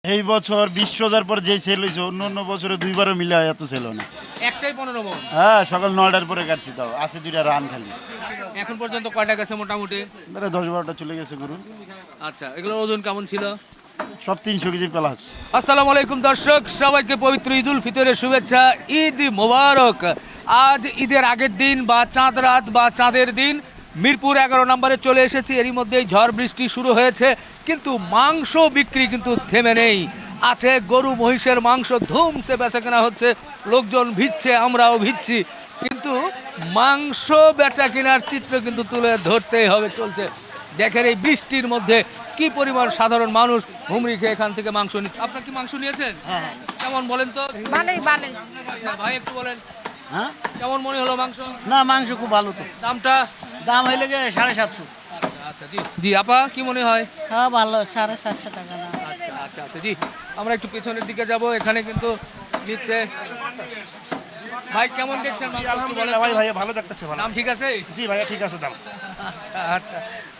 এই বছর ২০ রোজার পর যে সেল হয়েছে অন্য অন্য বছরে দুইবারও মিলে এত সেল হয় না। একটাই 15 মন। হ্যাঁ, সকাল 9টার পরে কাটছি, তাও আছে 2টা রান খালি। এখন পর্যন্ত কয়টা গেছে মোটামুটি? ধরে 10-12টা চলে গেছে গরু। আচ্ছা, এগুলোর ওজন কেমন ছিল? সব 300 কেজি প্লাস। আসসালামু আলাইকুম দর্শক, সবাইকে পবিত্র ঈদ উল ফিতরের শুভেচ্ছা। ঈদ মোবারক। আজ ঈদের আগের দিন বা চাঁদ রাত বা চাঁদের দিন মিরপুর 11 নম্বরে চলে এসেছি। এরই মধ্যেই ঝড় বৃষ্টি শুরু হয়েছে, কিন্তু মাংস বিক্রি কিন্তু থেমে নেই। আছে গরু মহিষের মাংস, ধুমসে বেচা কেনা হচ্ছে, লোকজন ভিড়ছে, আমরাও ভিড়ছি, কিন্তু মাংস বেচা কেনার চিত্র কিন্তু তুলে ধরতেই হবে। চলছে দেখেন এই বৃষ্টির মধ্যে কি পরিমাণ সাধারণ মানুষ হুমড়ি খেয়ে এখান থেকে মাংস নিচ্ছে। আপনার কি মাংস নিয়েছেন? কেমন বলেন তো? ভালোই ভালোই। আচ্ছা ভাই, একটু বলেন হ্যাঁ, কেমন মনে হলো মাংস? না মাংস খুব ভালো তো। দামটা? দাম হইলে গিয়ে 750। আচ্ছা আচ্ছা, জি জি। আপা কি মনে হয়? হ্যাঁ ভালো, 750 টাকা না। আচ্ছা আচ্ছা আচ্ছা, জি। আমরা একটু পেছনের দিকে যাব, এখানে কিন্তু নিচ্ছে। ভাই কেমন দেখছেন মাংস? একটু বলেন। আলহামদুলিল্লাহ ভাই, ভাইয়া ভালো দেখতেছে, ভালো। দাম ঠিক আছে? জি ভাইয়া, ঠিক আছে দাম। আচ্ছা আচ্ছা,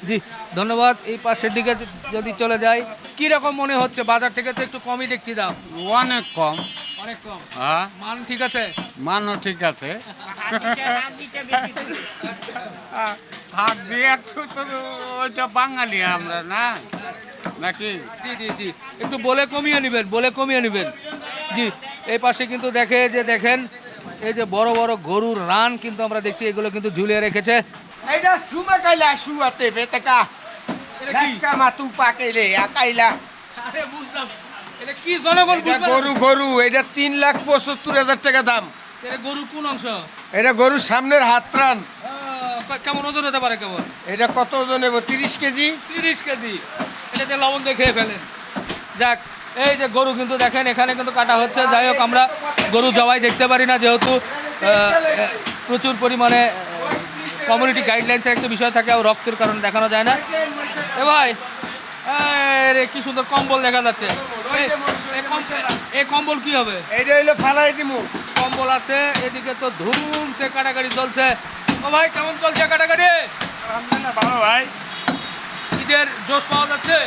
জি ধন্যবাদ। এই পাশের দিকে যদি চলে যাই, কি রকম মনে হচ্ছে? বাজার থেকে তো একটু কমই দেখছি দাম। অনেক কম। অনেক কম? হ্যাঁ, মান ঠিক আছে? মানও ঠিক আছে। হাত দিয়ে একটু তো ওইটা বাঙালি আমরা না, নাকি? জি জি জি, একটু বলে কমিয়ে নেবেন, বলে কমিয়ে নেবেন। জি, এই পাশে কিন্তু দেখেন এই যে বড় বড় গরুর রান কিন্তু আমরা দেখছি, এগুলো কিন্তু ঝুলিয়ে রেখেছে। এইটা সুমা কাইলা সুয়াতে বেটাকা এটা কি? গাছকা মাতু পাকাইলে আকাইলা আরে বুঝলাম, এটা কি জনগণ এটা বুঝবে না। গরু গরু এটা 3,75,000 টাকা দাম। এটা গরু কোন অংশ? এটা গরুর সামনের হাত প্রাণ। কেমন ওজন হতে পারে? কেমন? এটা কত ওজন নেব? 30 কেজি। 30 কেজি। এটাতে লবণ দিয়ে খেয়ে ফেলেন। যাক, এই যে গরু কিন্তু দেখেন এখানে কিন্তু কাটা হচ্ছে। যাই হোক, আমরা গরু জবাই দেখতে পারি না, যেহেতু প্রচুর পরিমাণে কমিউনিটি গাইডলাইন্সের একটা বিষয় থাকে, আর রক্তের কারণে দেখানো যায় না। এ ভাই, রে কি সুন্দর কম্বল দেখা যাচ্ছে। এই কম্বল কি হবে? এইটা হইলো ফালাই দিমু। কম্বল আছে, এদিকে তো ধুমসে কাটাকাটি চলছে। ও ভাই, কেমন চলছে কাটাকাটি? আলহামদুলিল্লাহ ভালো ভাই। ঈদের জোশ পাওয়া যাচ্ছে?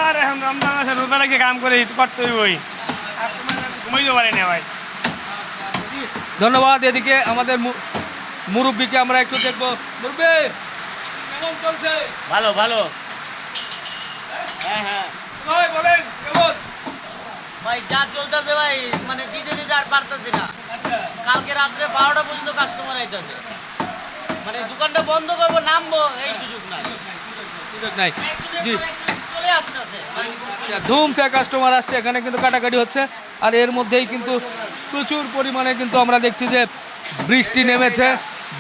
আর এখন রমজান মাসে রোজা রেখে কাম করে ঈদ করতে হইবই। আর তোমার ঘুমাইতে পারি না ভাই। ধন্যবাদ। এদিকে আমাদের মুরব্বীকে আমরা একটু দেখবো। মুরব্বী কেমন চলছে? ভালো ভালো। হ্যাঁ হ্যাঁ ভাই বলেন কেমন? ভাই যা চলতেছে ভাই, মানে দিতে দিতে আর পারতেছি না। আচ্ছা, কালকে রাত্রে 12টা পর্যন্ত কাস্টমার আইতেছে, মানে দোকানটা বন্ধ করবো, নামবো এই সুযোগ নাই। সুযোগ নাই। জি, চলে আসতেছে ধুমসে কাস্টমার আসছে, এখানে কিন্তু কাটাকাটি হচ্ছে। আর এর মধ্যেই কিন্তু প্রচুর পরিমাণে কিন্তু আমরা দেখছি যে বৃষ্টি নেমেছে।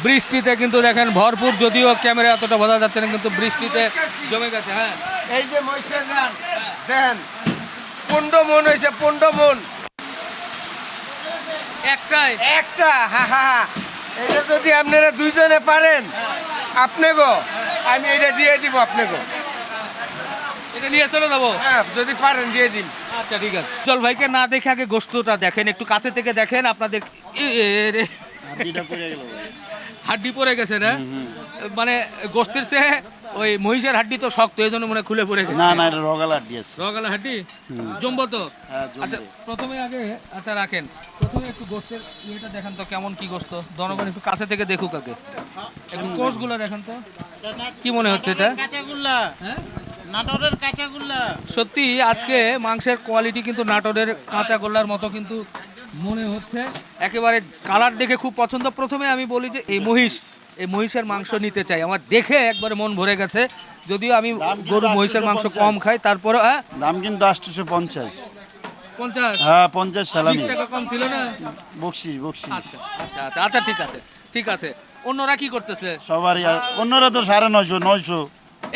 বৃষ্টিতে কিন্তু দেখেন ভরপুর, যদিও ক্যামেরা এতটা বোঝা যাচ্ছে না, কিন্তু বৃষ্টিতে জমে গেছে। হ্যাঁ, এই যে মহিষের রান দেখেন, 15 মন হয়েছে, 15 মন একটাই। একটা। হা হা হা, এটা যদি আপনারা দুইজনে পারেন, আপনি গো আমি এটা দিয়ে দিব আপনি গো। এটা নিয়ে চলে যাবো। হ্যাঁ, যদি পারেন দিয়ে দিন। আচ্ছা ঠিক আছে। চল ভাইকে না দেখে আগে গোশতটা দেখেন, একটু কাছে থেকে দেখেন। আপনাদের হাড্ডিটা পড়ে গেল ভাই। হাড্ডি পড়ে গেছে না? মানে গোস্তের চেয়ে ওই মহিষের হাড্ডি তো শক্ত, এই জন্য মনে হয় খুলে পড়ে গেছে। না না, এটা রগাল হাড্ডি আছে। রগালা হাড্ডি জমবো তো? হ্যাঁ, জমবে। আচ্ছা প্রথমে আগে, আচ্ছা রাখেন, প্রথমে একটু গোস্তের ইয়েটা দেখেন তো কেমন কি গোস্ত। জনগণ একটু কাছে থেকে দেখুক আগে, একটু কোষগুলো দেখেন তো কি মনে হচ্ছে এটা। কাঁচাগুল্লা, হ্যাঁ, নাটোরের কাঁচাগুল্লা। সত্যি আজকে মাংসের কোয়ালিটি কিন্তু নাটোরের কাঁচা গোল্লার মতো কিন্তু মনে হচ্ছে। একেবারে কালার দেখে খুব পছন্দ। প্রথমে আমি বলি যে এই মহিষের মাংস নিতে চাই, আমার দেখে একবারে মন ভরে গেছে। যদিও আমি গরু মহিষের মাংস কম খাই, তারপরে হ্যাঁ দাম কিন্তু 850। 50 হ্যাঁ 50 সালামি। 20 টাকা কম ছিল না? বকশিস বকশিস। আচ্ছা আচ্ছা আচ্ছা আচ্ছা, ঠিক আছে ঠিক আছে। অন্যরা কি করতেছে? সবারই অন্যরা তো 950 900।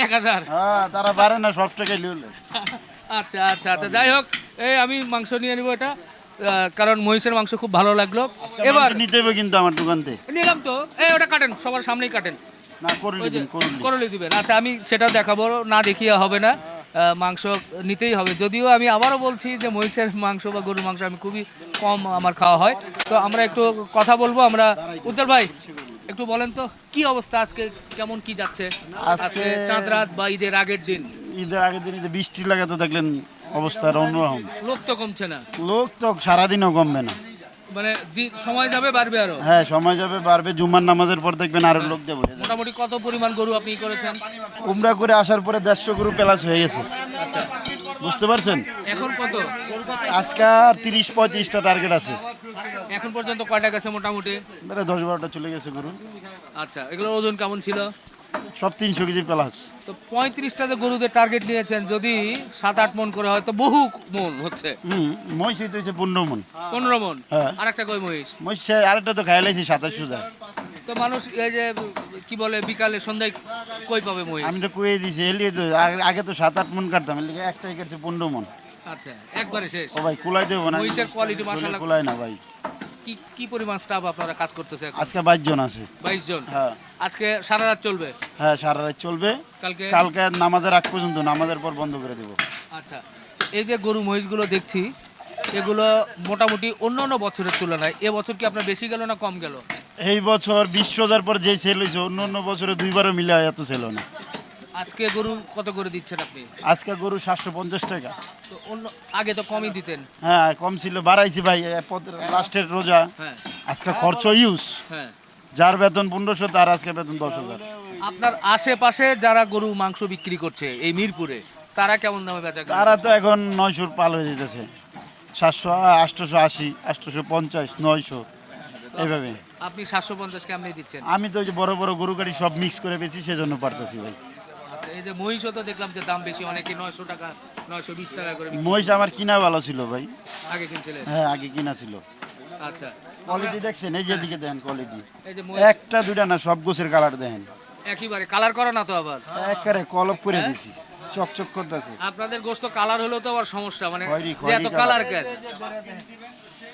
1000। হ্যাঁ, তারা পারে না সব টাকায় লিউলে। আচ্ছা আচ্ছা আচ্ছা, যাই হোক, এই আমি মাংস নিয়ে নিব এটা, কারণ মহিষের মাংস খুব ভালো লাগলো। এবার নিতে হবে কিন্তু আমার দোকান থেকে। নিলাম তো। এই ওটা কাটেন, সবার সামনেই কাটেন। না করলি ওই যে দিন করলি। করলে দিবেন। আচ্ছা, আমি সেটা দেখাবো না, দেখিয়ে হবে না। মাংস নিতেই হবে। যদিও আমি আবারও বলছি যে মহিষের মাংস বা গরুর মাংস আমি খুবই কম আমার খাওয়া হয়। তো আমরা একটু কথা বলবো। আমরা উত্তর ভাই একটু বলেন তো কি অবস্থা আজকে, কেমন কি যাচ্ছে আজকে চাঁদ রাত বা ঈদের আগের দিন? ঈদের আগের দিন ঈদে বৃষ্টি লাগাতে দেখলেন অবস্থার অন্যরকম। লোক তো কমছে না, লোক তো সারাদিনও কমবে না। মানে সময় যাবে বাড়বে আরো। হ্যাঁ, সময় যাবে, বাড়বে। জুম্মার নামাজের পর দেখবেন আরো লোক দেবো। মোটামুটি কত পরিমাণ গরু আপনি করেছেন? উমরা করে আসার পরে 150 গরু প্লাস হয়ে গেছে। আচ্ছা, বুঝতে পারছেন? এখন কত? আজকে 30-35টা টার্গেট আছে। এখন পর্যন্ত কয়টা গেছে মোটামুটি? 10-12টা চলে গেছে গরু। আচ্ছা, এগুলোর ওজন কেমন ছিল? সব 300 কেজি প্লাস। তো 35টা যে গরুদের টার্গেট নিয়েছেন, যদি 7-8 মন করে হয় তো বহু মন হচ্ছে। মহিষ হইতেছে 15 মন। 15 মন। হ্যাঁ। আর একটা কই মহিষ? মহিষ আরেকটা তো খাই লাইছি 27 যায়। তো মানুষ এই যে কি বলে বিকালে সন্ধ্যায় কই পাবে মহিষ? আমি তো কয়ে দিছি, এলিয়ে তো আগে তো 7-8 মন কাটতাম, এর লিগে একটাই কাটছে 15 মন। আচ্ছা, একবারে শেষ। ও ভাই কুলাই দেবো না। মহিষের quality মাশাআল্লাহ। কুলাই না ভাই। কি কি পরিমাণ স্টাফ আপনারা কাজ করতেছে এখন? আজকে 22 জন আছে। 22 জন। হ্যাঁ আজকে সারা রাত চলবে? হ্যাঁ, সারা রাত চলবে। কালকে নামাজের আগ পর্যন্ত, নামাজের পর বন্ধ করে দেবো। আচ্ছা, এই যে গরু মহিষগুলো দেখছি, এগুলো মোটামুটি অন্য বছরের তুলনায় এবছর কি আপনার বেশি গেল না কম গেল? এই বছর 20 রোজার পর যে সেল হয়েছে, অন্য বছরে দুইবারও মিলে এত সেল না। আজকে গরু কত করে দিচ্ছেন আপনি? আজকে গরু 750 টাকা। তো আগে তো কমই দিতেন। হ্যাঁ, কম ছিল, বাড়াইছি ভাই। লাস্টের রোজা। হ্যাঁ আজকে খরচ ইউজ। হ্যাঁ। যার বেতন 1500, তার আজকে বেতন 10,000। আপনার আশেপাশে যারা গরু মাংস বিক্রি করছে এই মিরপুরে, তারা কেমন দামে বেচা কিনে? তারা তো এখন 900 পার হয়ে যেতেছে। 700, 880, 850, 900 এইভাবে। আপনি 750 কেমনি দিচ্ছেন? আমি তো ওই যে বড় বড় গরু গাড়ি সব মিক্স করে বেশি, সেজন্য পারতেছি ভাই। আচ্ছা, এই যে মহিষও তো দেখলাম যে দাম বেশি, অনেকে 900 টাকা 920 টাকা করে বিক্রি- মহিষ আমার কিনা ভালো ছিল ভাই। আগে কিনছিলেন? হ্যাঁ, আগে কিনা ছিল। আচ্ছা, কোয়ালিটি দেখছেন? এই যে দিকে দেখেন কোয়ালিটি। এই যে মহিষ একটা দুইটা না, সব গোছের কালার দেখেন। একেবারে কালার করা না তো আবার? একবারে কলপ করে দিছি, চকচক করতেছে। আপনাদের গোস্ত কালার হলো তো আবার সমস্যা, মানে খয়েরি, যে এত খয়েরি কালার কালার। কেন?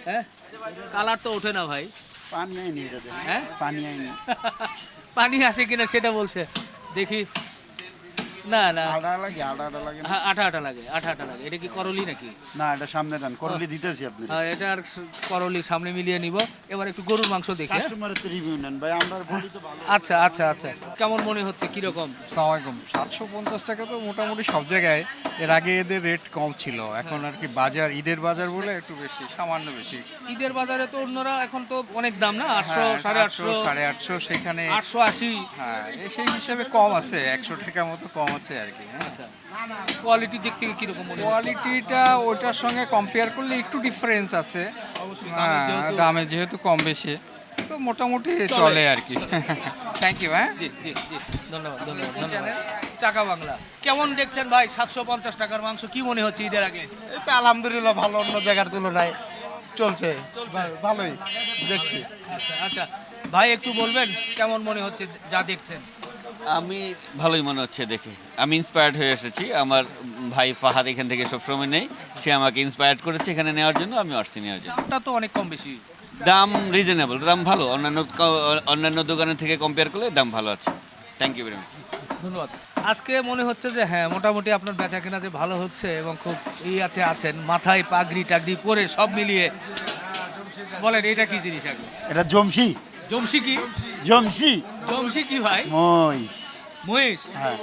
হ্যাঁ, কালার তো ওঠে না ভাই। পানি আইনি এটা দেখেন। হ্যাঁ? পানি আইনি। পানি আসে কিনা সেটা বলছে, দেখি। না না, আড়া লাগে, আড়া লাগে না। হ্যাঁ, আঠা আঠা লাগে, আঠা আঠা লাগে। এটা কি করলি নাকি? না, এটা সামনে টান করলি দিতেছি আপনি। এটা আর করলি সামনে মিলিয়ে নিব। এবার একটু গরুর মাংস দেখি। হ্যাঁ? কাস্টমারের তো রিভিউ নেন ভাই, আমরা বলি তো ভালো। আচ্ছা আচ্ছা আচ্ছা, কেমন মনে হচ্ছে, কিরকম? সালামালাইকুম। 750 টাকা তো মোটামুটি সব জায়গায়। এর আগে এদের রেট কম ছিল, এখন আর কি বাজার, ঈদের বাজার বলে একটু বেশি, সামান্য বেশি। ঈদের বাজারে তো অন্যরা এখন তো অনেক দাম না, 800 হ্যাঁ, 850 850 সেখানে। 880। হ্যাঁ, সেই হিসাবে কম আছে, 100 টাকা মতো কম আছে আর কি। হ্যাঁ। আচ্ছা, কোয়ালিটি দিক থেকে কিরকম মনে হচ্ছে? কোয়ালিটিটা ওইটার সঙ্গে কম্পেয়ার করলে একটু ডিফারেন্স আছে। অবশ্যই হ্যাঁ, দামে যেহেতু কম বেশি, তো মোটামুটি চলে আর কি। Thank you. হ্যাঁ, জি জি জি, ধন্যবাদ ধন্যবাদ ধন্যবাদ। চাকা বাংলা কেমন দেখছেন ভাই? 750 টাকার মাংস কি মনে হচ্ছে ঈদের আগে? এটা আলহামদুলিল্লাহ ভালো, অন্য জায়গার তুলনায় চলছে ভালোই দেখছি। আচ্ছা আচ্ছা, ভাই একটু বলবেন কেমন মনে হচ্ছে যা দেখছেন? আমি ভালোই মনে হচ্ছে দেখে। আমি ইন্সপায়ার্ড হয়ে এসেছি। আমার ভাই ফাহাদ এখান থেকে সবসময় নেই, সে আমাকে ইন্সপায়ার্ড করেছে এখানে নেওয়ার জন্য, আমি আসছি নেওয়ার জন্য। দামটা তো অনেক কম বেশি। দাম রিজনেবল, দাম ভালো। অন্যান্য দোকানের থেকে কম্পেয়ার করলে দাম ভালো আছে। Thank you very much. ধন্যবাদ। আজকে মনে হচ্ছে যে হ্যাঁ, মোটামুটি আপনার বেচা কেনা যে ভালো হচ্ছে এবং খুব ইয়াতে আছেন, মাথায় পাগড়ি টাগড়ি পরে সব মিলিয়ে। বলেন এটা কি জিনিস আগে? এটা জমসি। জমসি কি? জমসি। জমসি কি ভাই? মহিষ। মহিষ? হ্যাঁ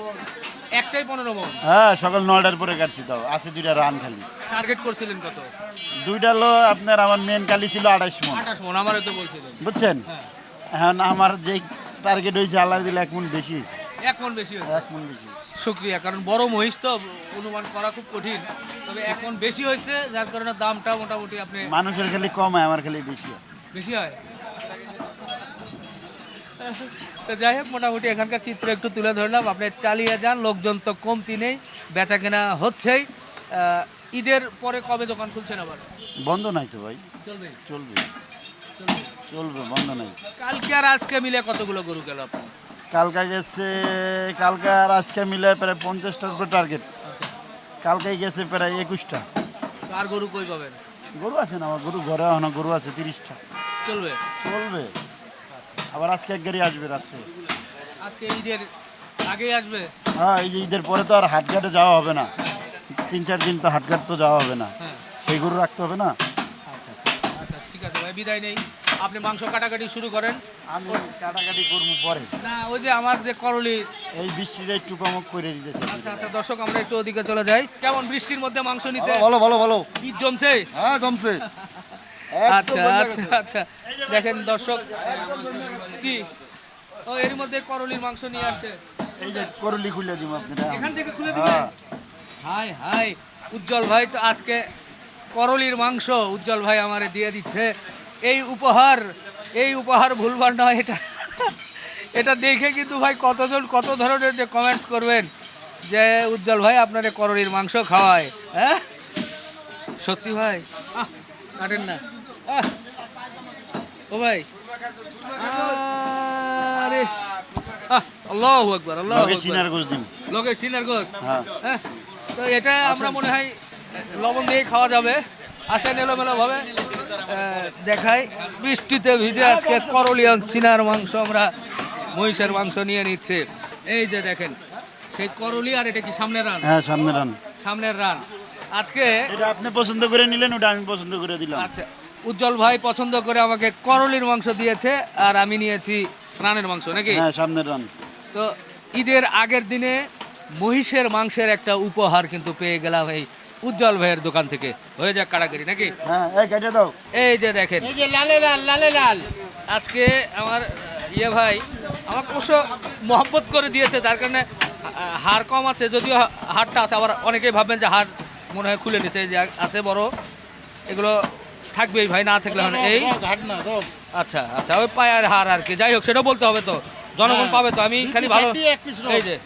একটাই 15 মণ? হ্যাঁ, সকাল 9টার পরে কাটছি, তাও আছে 2টা রান খালি। টার্গেট করছিলেন কত? 2টা লো আপনার, আমার মেন কালি ছিল 28 মণ। 28 মণ আমারও তো বলছিলেন। বুঝছেন? এখন আমার যে টার্গেট হয়েছে, আল্লাহ দিলে 1 মণ বেশি হয়েছে। 1 মণ বেশি হয়েছে? 1 মণ বেশি হয়েছে। শুকরিয়া, কারণ বড় মহিষ তো অনুমান করা খুব কঠিন। তবে 1 মণ বেশি হয়েছে, যার কারণে দামটা মোটামুটি আপনি। মানুষের খালি কম হয়, আমার খালি বেশি হয়। বেশি হয়। তো যাই হোক, মোটামুটি এখানকার চিত্র একটু তুলে ধরলাম। আপনি চালিয়ে যান, লোকজন তো কমতি নেই, বেচা কেনা হচ্ছেই। ঈদের পরে কবে দোকান খুলছেন আবার? বন্ধ নাই তো ভাই, চলবে চলবে চলবে, বন্ধ নাই। কালকে আর আজকে মিলে কতগুলো গরু গেল আপনার? কালকে গেছে, কালকে আর আজকে মিলে প্রায় 50টার উপরে টার্গেট। কালকে গেছে প্রায় 21টা। আর গরু কই পাবেন? গরু আছে না আমার, গরু ঘরে এখনো গরু আছে 30টা। চলবে চলবে। আবার আজকে 1 গাড়ি আসবে রাত্রে। আজকে ঈদের আগেই আসবে? হ্যাঁ, এই যে ঈদের পরে তো আর হাটঘাটে যাওয়া হবে না, 3-4 দিন তো হাটঘাট তো যাওয়া হবে না, হ্যাঁ। সেই গরু রাখতে হবে না। আচ্ছা আচ্ছা, ঠিক আছে ভাই, বিদায় নেই। আপনি মাংস কাটাকাটি শুরু করেন। আমি কাটাকাটি করবো পরে, না ওই যে আমার যে করলি। এই বৃষ্টিটা একটু কম করে দিতেছে। আচ্ছা আচ্ছা দর্শক, আমরা একটু ওদিকে চলে যাই। কেমন বৃষ্টির মধ্যে মাংস নিতে ভালো ভালো ভালো, বীজ জমছে? হ্যাঁ জমছে। আচ্ছা আচ্ছা আচ্ছা, দেখেন দর্শক কি ও এর মধ্যে করলির মাংস নিয়ে আসছে। এই যে করলি খুলে দিব আপনারা। এখান থেকে খুলে দিবেন? হাই হাই, উজ্জ্বল ভাই তো আজকে করলির মাংস উজ্জ্বল ভাই আমারে দিয়ে দিচ্ছে। এই উপহার ভুলবার নয় এটা। এটা দেখে কিন্তু ভাই কতজন কত ধরনের যে কমেন্টস করবেন যে উজ্জ্বল ভাই আপনারে করলির মাংস খাওয়ায়। হ্যাঁ সত্যি ভাই, কাটেন না। ও ভাই, আরে আল্লাহু আকবার, আল্লাহু আকবার। সিনার গোশ দিন, লোকে সিনার গোশ। হ্যাঁ। হ্যাঁ, তো এটা আমরা মনে হয় লবণ দিয়ে খাওয়া যাবে। আসেন এলোমেলো ভাবে দেখাই। বৃষ্টিতে ভিজে আজকে করলিয়ান সিনার মাংস, আমরা মহিষের মাংস নিয়ে নিচ্ছে। এই যে দেখেন সেই করলি, আর এটা কি সামনের রান? হ্যাঁ সামনে রান। সামনের রান আজকে। এটা আপনি পছন্দ করে নিলেন, ওটা আমি পছন্দ করে দিলাম। আচ্ছা, উজ্জ্বল ভাই পছন্দ করে আমাকে করলির মাংস দিয়েছে, আর আমি নিয়েছি রানের মাংস, নাকি? হ্যাঁ সামনের রান। তো ঈদের আগের দিনে মহিষের মাংসের একটা উপহার কিন্তু পেয়ে গেলাম এই উজ্জ্বল ভাইয়ের দোকান থেকে। হয়ে যাক কাটাকাটি, নাকি? হ্যাঁ এই কেটে দাও। এই যে দেখেন, এই যে লালে লাল লালে লাল। আজকে আমার ভাই আমাকে অবশ্য মহব্বত করে দিয়েছে, যার কারণে হাড় কম আছে, যদিও হাড়টা আছে। আবার অনেকেই ভাববেন যে হাড় মনে হয় খুলে নিচ্ছে, যে আছে বড়, এগুলো থাকবেই ভাই, না থাকলে হয় না। এই আচ্ছা আচ্ছা, ওই পায়ের হাড় আর কি, যাই হোক সেটা বলতে হবে তো, জনগণ পাবে তো। আমি খালি ভালো, এই যে,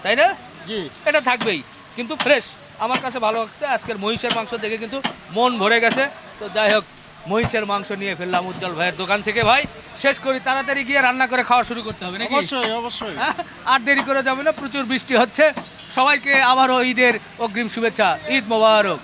তাই না? জি, এটা থাকবেই, কিন্তু ফ্রেশ আমার কাছে ভালো লাগছে। আজকের মহিষের মাংস দেখে কিন্তু মন ভরে গেছে। তো যাই হোক, মহিষের মাংস নিয়ে ফেললাম উজ্জ্বল ভাইয়ের দোকান থেকে। ভাই শেষ করি, তাড়াতাড়ি গিয়ে রান্না করে খাওয়া শুরু করতে হবে, নাকি? অবশ্যই অবশ্যই। আর দেরি করে যাবে না, প্রচুর বৃষ্টি হচ্ছে। সবাইকে আবারও ঈদের অগ্রিম শুভেচ্ছা। ঈদ মোবারক।